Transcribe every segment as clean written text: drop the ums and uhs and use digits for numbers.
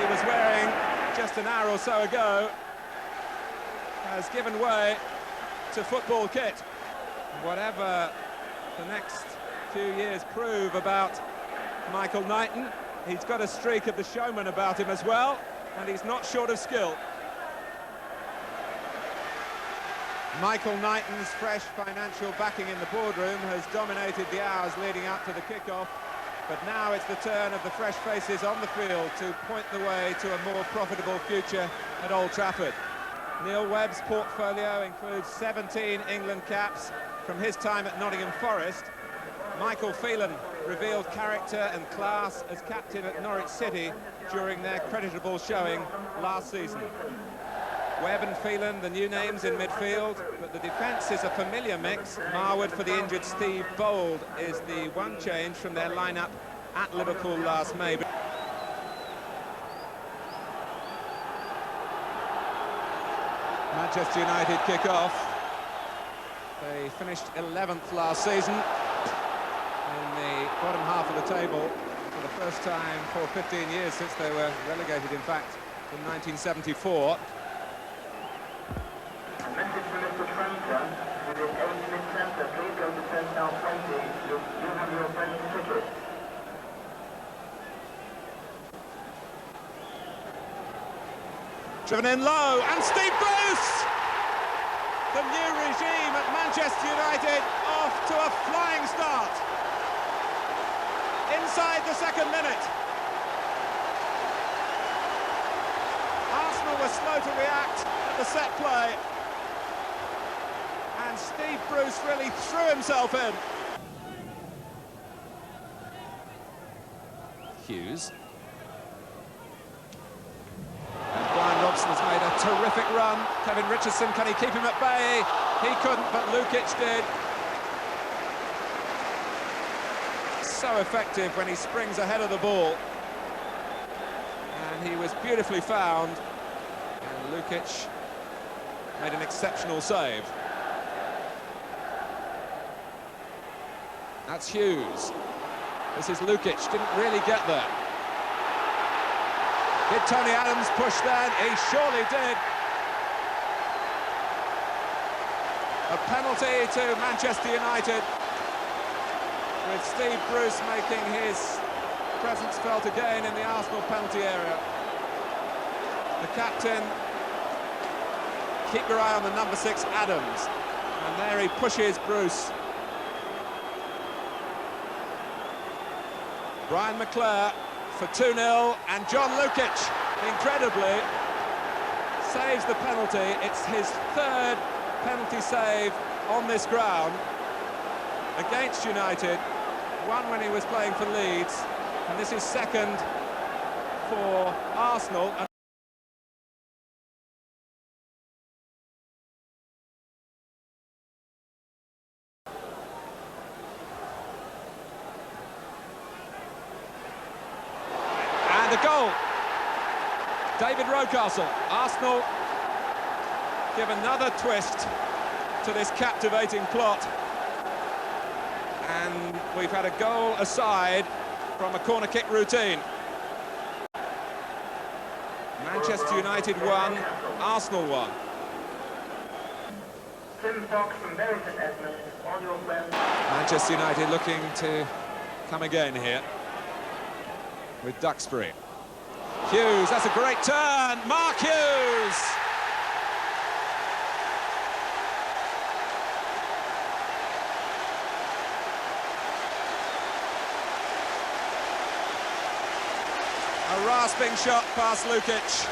he was wearing just an hour or so ago has given way to football kit. Whatever the next few years prove about Michael Knighton, he's got a streak of the showman about him as well, and he's not short of skill. Michael Knighton's fresh financial backing in the boardroom has dominated the hours leading up to the kickoff, but now it's the turn of the fresh faces on the field to point the way to a more profitable future at Old Trafford. Neil Webb's portfolio includes 17 England caps from his time at Nottingham Forest. Michael Phelan revealed character and class as captain at Norwich City during their creditable showing last season. Webb and Phelan, the new names in midfield, but the defence is a familiar mix. Marwood for the injured Steve Bold is the one change from their lineup at Liverpool last May. Manchester United kick off. They finished 11th last season in the bottom half of the table for the first time for 15 years since they were relegated, in fact, in 1974. A message from Mr. Tranter, within 8 mid-centre, please go to personnel 20. You have your friend's ticket. Driven in low, and Steve Bruce! The new regime at Manchester United off to a flying start. Inside the second minute. Arsenal were slow to react at the set play. And Steve Bruce really threw himself in. Hughes. And Brian Robson has made a terrific run. Kevin Richardson, can he keep him at bay? He couldn't, but Lukic did. So effective when he springs ahead of the ball. And he was beautifully found. And Lukic made an exceptional save. That's Hughes. This is Lukic, didn't really get there. Did Tony Adams push then? He surely did. A penalty to Manchester United, with Steve Bruce making his presence felt again in the Arsenal penalty area. The captain, keep your eye on the number 6, Adams. And there he pushes Bruce. Brian McClare for 2-0, and John Lukic, incredibly, saves the penalty. It's his third penalty save on this ground against United. One when he was playing for Leeds, and this is second for Arsenal. And a goal. David Rocastle. Arsenal give another twist to this captivating plot. And we've had a goal aside from a corner kick routine. Manchester United won, Arsenal won. Manchester United looking to come again here with Duxbury. Hughes, that's a great turn. Mark Hughes! A rasping shot past Lukic.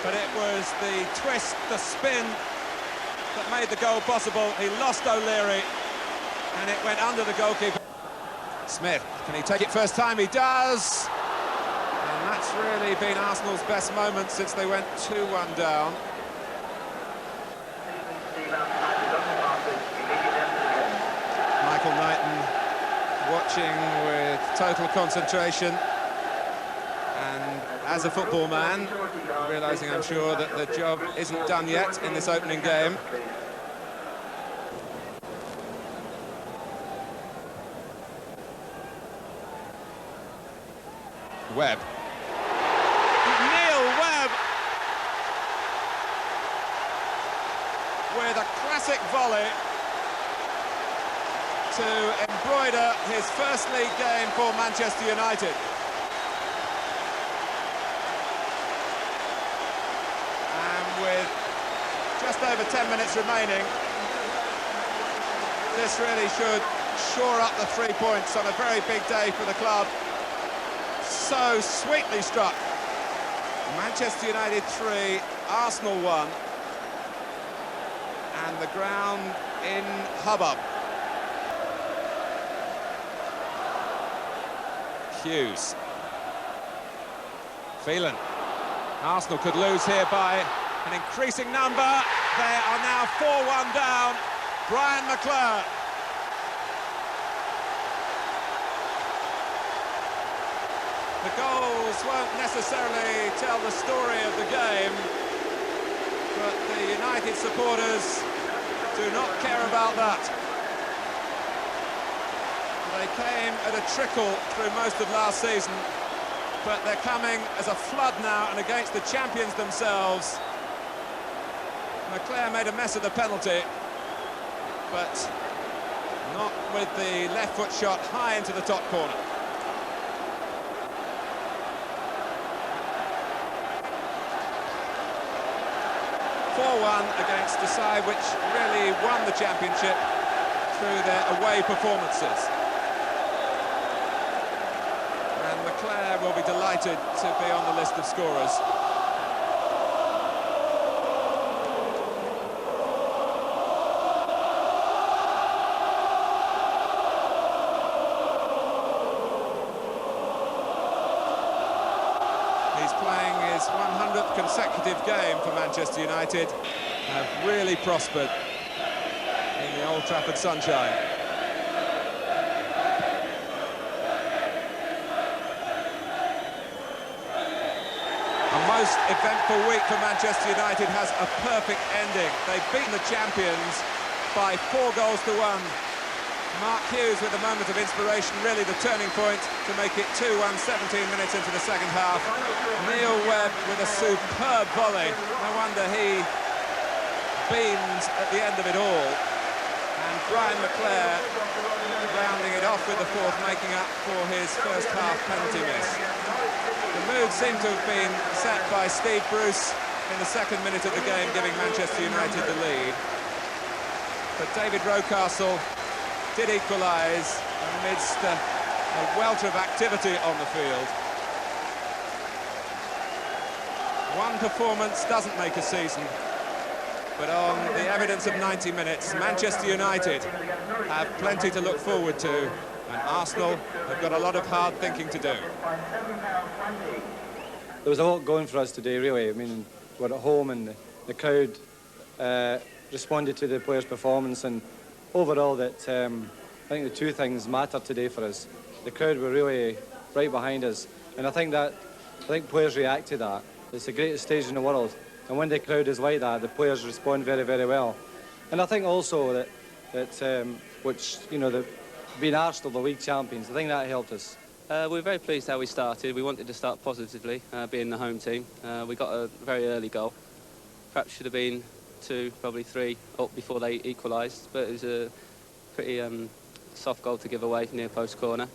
But it was the twist, the spin that made the goal possible. He lost O'Leary and it went under the goalkeeper. Smith, can he take it first time? He does! And that's really been Arsenal's best moment since they went 2-1 down. Michael Knighton watching with total concentration, and as a football man, realising, I'm sure, that the job isn't done yet in this opening game. Webb. with a classic volley to embroider his first league game for Manchester United. And with just over 10 minutes remaining, this really should shore up the 3 points on a very big day for the club. So sweetly struck. Manchester United 3, Arsenal 1. And the ground in hubbub. Hughes. Phelan. Arsenal could lose here by an increasing number. They are now 4-1 down. Brian McClure. The goals won't necessarily tell the story of the game, but the United supporters do not care about that. They came at a trickle through most of last season, but they're coming as a flood now and against the champions themselves. McClure made a mess of the penalty, but not with the left foot shot high into the top corner. Against the side which really won the championship through their away performances. And McClure will be delighted to be on the list of scorers. He's playing his 100th consecutive game for Manchester United. Have really prospered in the Old Trafford sunshine. A most eventful week for Manchester United has a perfect ending. They've beaten the champions by 4 goals to 1. Mark Hughes with a moment of inspiration, really the turning point to make it 2-1, 17 minutes into the second half. Neil Webb with a superb volley. No wonder he beams at the end of it all. And Brian McClure rounding it off with the fourth, making up for his first half penalty miss. The mood seemed to have been set by Steve Bruce in the second minute of the game, giving Manchester United the lead. But David Rocastle did equalise amidst a welter of activity on the field. One performance doesn't make a season, but on the evidence of 90 minutes, Manchester United have plenty to look forward to, and Arsenal have got a lot of hard thinking to do. There was a lot going for us today, really. I mean, we're at home and the crowd responded to the players' performance, and overall that I think the two things mattered today for us. The crowd were really right behind us, and I think players react to that. It's the greatest stage in the world, and when the crowd is like that, the players respond very, very well. And I think also that which, you know, being Arsenal the league champions, I think that helped us. We're very pleased how we started. We wanted to start positively, being the home team. We got a very early goal. Perhaps should have been 2, probably 3 up before they equalised, but it was a pretty soft goal to give away near post corner.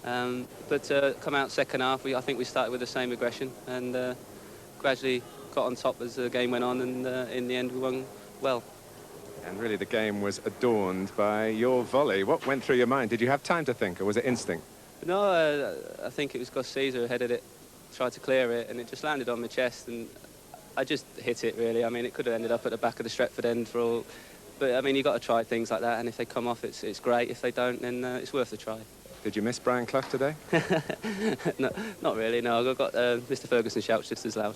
But come out second half, I think we started with the same aggression and gradually got on top as the game went on, and in the end we won well. And really the game was adorned by your volley. What went through your mind? Did you have time to think, or was it instinct? No, I think it was Gus Caesar who headed it, tried to clear it, and it just landed on my chest, and I just hit it, really. I mean, it could have ended up at the back of the Stretford end for all, but I mean, you've got to try things like that, and if they come off, it's great. If they don't, then it's worth a try. Did you miss Brian Clough today? No, not really, no. I've got Mr. Ferguson shouts just as loud.